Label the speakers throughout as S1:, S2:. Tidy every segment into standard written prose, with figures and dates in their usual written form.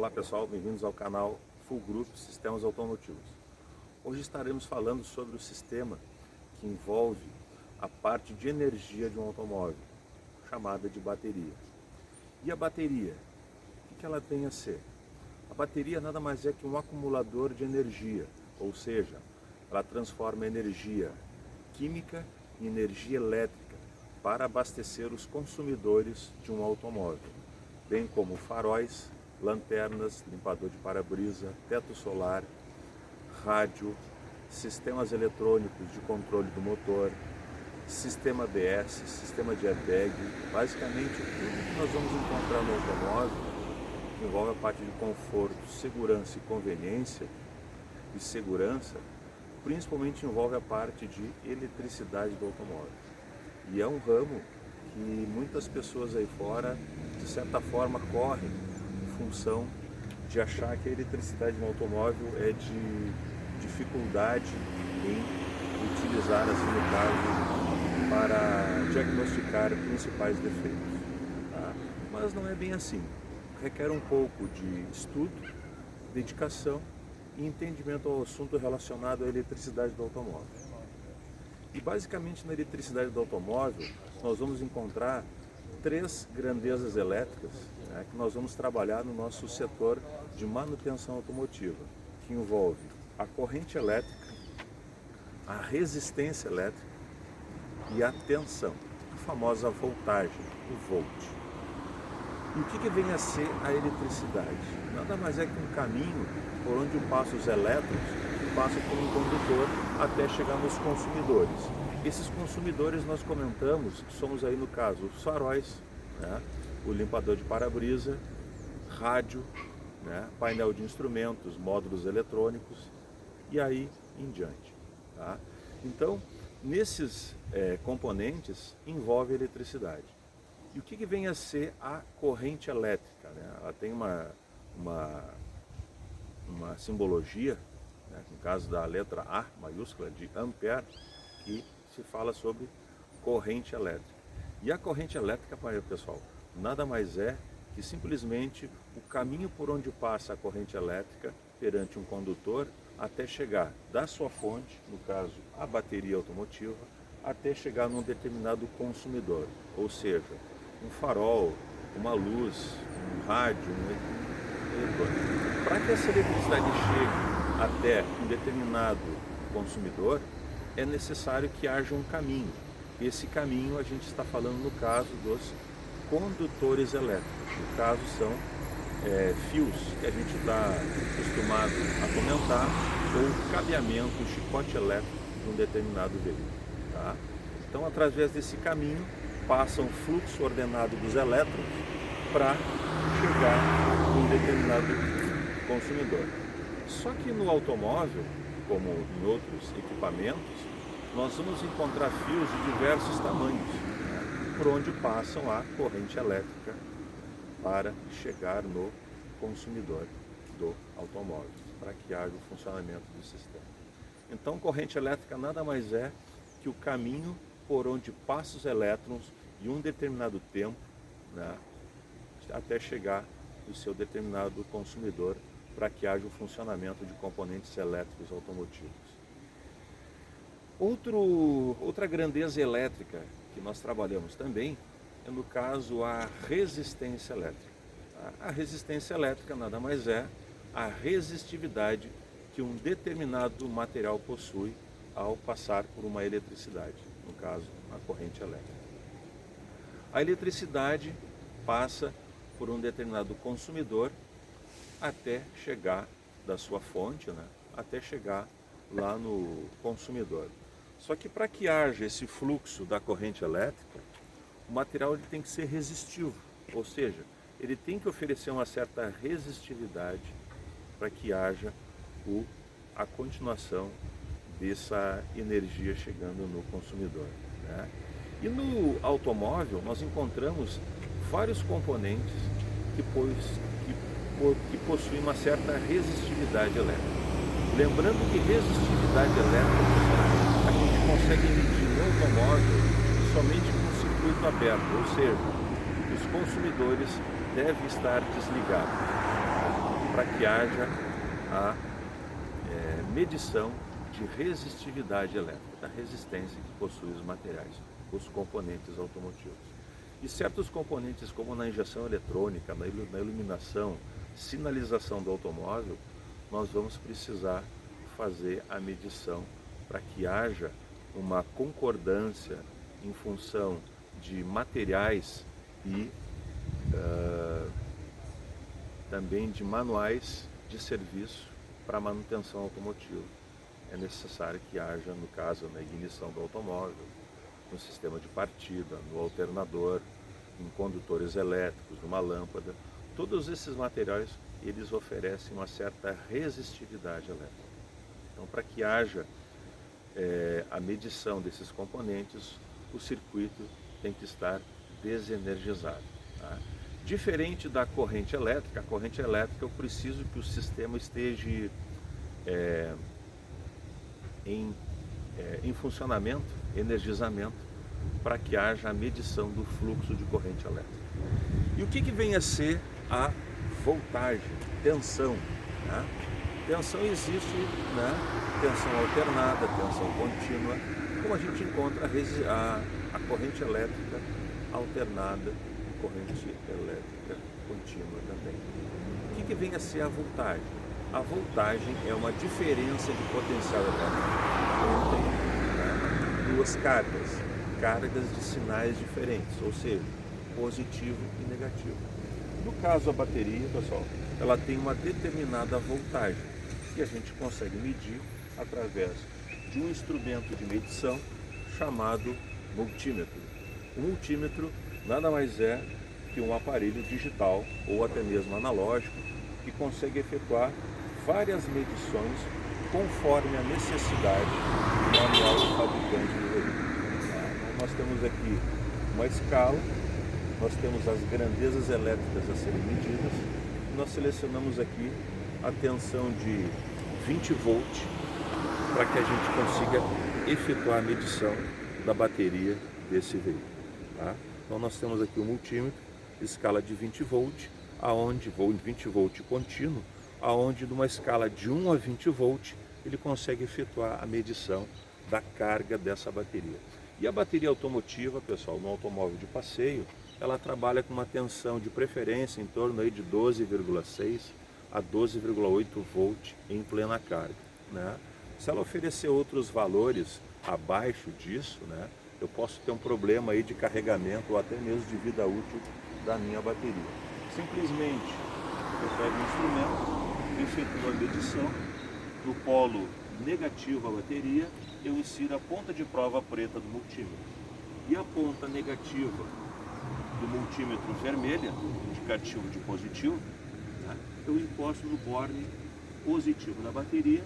S1: Olá pessoal, bem-vindos ao canal Full Group Sistemas Automotivos. Hoje estaremos falando sobre o sistema que envolve a parte de energia de um automóvel, chamada de bateria. E a bateria, o que ela tem a ser? A bateria nada mais é que um acumulador de energia, ou seja, ela transforma energia química em energia elétrica para abastecer os consumidores de um automóvel, bem como faróis, lanternas, limpador de para-brisa, teto solar, rádio, sistemas eletrônicos de controle do motor, sistema ABS, sistema de airbag, basicamente tudo que nós vamos encontrar no automóvel que envolve a parte de conforto, segurança e conveniência e segurança, principalmente envolve a parte de eletricidade do automóvel. E é um ramo que muitas pessoas aí fora, de certa forma, correm em função de achar que a eletricidade no automóvel é de dificuldade em utilizar, assim no caso, para diagnosticar principais defeitos. Tá? Mas não é bem assim. Requer um pouco de estudo, dedicação e entendimento ao assunto relacionado à eletricidade do automóvel. E basicamente na eletricidade do automóvel nós vamos encontrar três grandezas elétricas, né, que nós vamos trabalhar no nosso setor de manutenção automotiva, que envolve a corrente elétrica, a resistência elétrica e a tensão, a famosa voltagem, o volt. E o que vem a ser a eletricidade? Nada mais é que um caminho por onde passam os elétrons que passam por um condutor até chegar nos consumidores. Esses consumidores nós comentamos que somos aí no caso os faróis, né, o limpador de para-brisa, rádio, né, painel de instrumentos, módulos eletrônicos e aí em diante. Tá? Então, nesses componentes envolve a eletricidade. E o que vem a ser a corrente elétrica? Né? Ela tem uma simbologia, né, no caso da letra A maiúscula de ampere, que se fala sobre corrente elétrica. E a corrente elétrica, pessoal, nada mais é que simplesmente o caminho por onde passa a corrente elétrica perante um condutor até chegar da sua fonte, no caso a bateria automotiva, até chegar num determinado consumidor, ou seja, um farol, uma luz, um rádio, um eletrônico. Para que essa eletricidade chegue até um determinado consumidor, é necessário que haja um caminho. Esse caminho a gente está falando no caso dos condutores elétricos. No caso são fios que a gente está acostumado a comentar, ou cabeamento, um chicote elétrico de um determinado veículo. Tá? Então, através desse caminho, passa um fluxo ordenado dos elétrons para chegar a um determinado consumidor. Só que no automóvel, como em outros equipamentos, nós vamos encontrar fios de diversos tamanhos, né, por onde passam a corrente elétrica para chegar no consumidor do automóvel, para que haja o funcionamento do sistema. Então, corrente elétrica nada mais é que o caminho por onde passam os elétrons em um determinado tempo, né, até chegar no seu determinado consumidor, para que haja o funcionamento de componentes elétricos automotivos. Outra grandeza elétrica que nós trabalhamos também é, no caso, a resistência elétrica. A resistência elétrica nada mais é a resistividade que um determinado material possui ao passar por uma eletricidade, no caso, a corrente elétrica. A eletricidade passa por um determinado consumidor até chegar da sua fonte, né, até chegar lá no consumidor. Só que para que haja esse fluxo da corrente elétrica, o material ele tem que ser resistivo, ou seja, ele tem que oferecer uma certa resistividade para que haja a continuação dessa energia chegando no consumidor. Né? E no automóvel nós encontramos vários componentes que possuem uma certa resistividade elétrica. Lembrando que resistividade elétrica a gente consegue medir no automóvel somente com o circuito aberto, ou seja, os consumidores devem estar desligados. para que haja a medição de resistividade elétrica, da resistência que possuem os materiais, os componentes automotivos. E certos componentes, como na injeção eletrônica, na iluminação, sinalização do automóvel, nós vamos precisar fazer a medição para que haja uma concordância em função de materiais e também de manuais de serviço para manutenção automotiva. É necessário que haja, no caso, na ignição do automóvel, no sistema de partida, no alternador, em condutores elétricos, numa lâmpada. Todos esses materiais, eles oferecem uma certa resistividade elétrica. Então, para que haja a medição desses componentes, o circuito tem que estar desenergizado. Tá? Diferente da corrente elétrica, a corrente elétrica eu preciso que o sistema esteja em funcionamento, energizamento, para que haja a medição do fluxo de corrente elétrica. E o que vem a ser a voltagem, tensão? Né? Tensão existe, né? Tensão alternada, tensão contínua, como a gente encontra a corrente elétrica alternada e corrente elétrica contínua também. O que vem a ser a voltagem? A voltagem é uma diferença de potencial elétrico entre duas cargas de sinais diferentes, ou seja, positivo e negativo. No caso, a bateria, pessoal, ela tem uma determinada voltagem que a gente consegue medir através de um instrumento de medição chamado multímetro. O multímetro nada mais é que um aparelho digital ou até mesmo analógico que consegue efetuar várias medições conforme a necessidade do manual do fabricante do veículo. Então, nós temos aqui uma escala, nós temos as grandezas elétricas a serem medidas, e nós selecionamos aqui a tensão de 20 volts para que a gente consiga efetuar a medição da bateria desse veículo. Tá? Então nós temos aqui o multímetro, escala de 20 volts, aonde 20 volts contínuo, aonde numa escala de 1 a 20 volts ele consegue efetuar a medição da carga dessa bateria. E a bateria automotiva, pessoal, no automóvel de passeio, ela trabalha com uma tensão de preferência em torno aí de 12,6 a 12,8 volts em plena carga. Né? Se ela oferecer outros valores abaixo disso, né, eu posso ter um problema aí de carregamento ou até mesmo de vida útil da minha bateria. Simplesmente eu pego o instrumento, efetuo a medição, no polo negativo a bateria, eu insiro a ponta de prova preta do multímetro. E a ponta negativa do multímetro vermelha, indicativo de positivo, né, eu encosto no borne positivo da bateria,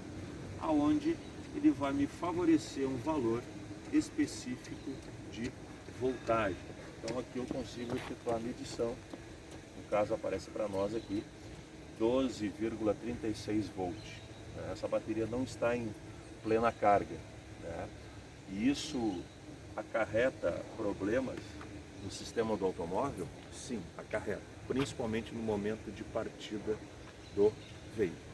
S1: aonde ele vai me favorecer um valor específico de voltagem. Então aqui eu consigo efetuar a medição, no caso aparece para nós aqui 12,36 volts. Essa bateria não está em plena carga, né? E isso acarreta problemas no sistema do automóvel? Sim, acarreta, principalmente no momento de partida do veículo.